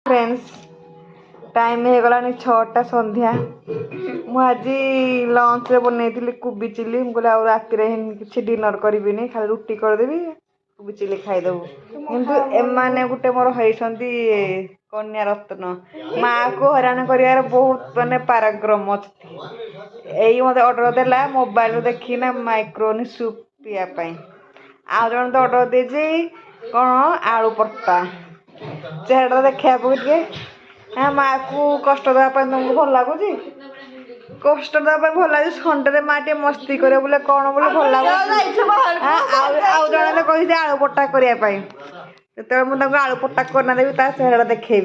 Friends time हो गला 6टा संध्या मुझे लंच रे बनई कोबी चिली मुझे रात किसी डिनर करी खाली रुटी करदेवी कोबी चिली खाईदेबू किंतु एमाने गोटे मोर होती कन्या रत्न माँ को हैरान कर बहुत मानने पराक्रम अच्छी यही मत अर्डर देला मोबाइल देखना माइक्रोनी सूप पीवाई आउ जन तो अर्डर दे कौन आलू पर्ता चेहरा देखा टे माँ को कष्ट देवाई तुमको भल लगुच कष्ट देवाई भल लगे संडे माँ टे मस्ती करे बोले कौन बोले भल लगे आउ जन कही आलू पट्टा करने जो मुझे आलू पट्टा करना देवी चेहरा देखी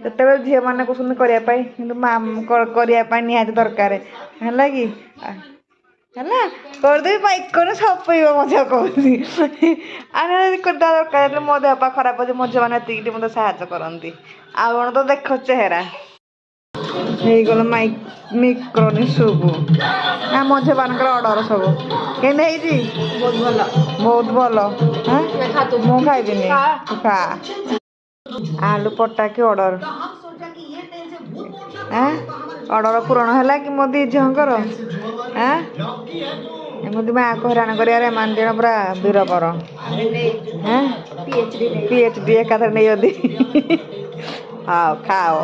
जो झील मैंने कहते करने कि माँ करने निहाती दरकार है कि करदेवी बाइक कर सब पीब मजा कहती दरकार मो देह खराब अच्छे मझे मैंने एति मतलब साहय करती आउ तो देख चेहरा गल माइक्रोनी सूप मझे मान अर्डर सब के बहुत भल मु खाइबिनी खा आलू पट्टा की ऑर्डर ऑर्डर पूरण है कि मो दी झीर एमती माँ को हैरान कर पूरा वीरबर PhD एकाथर नहीं हाँ खाओ।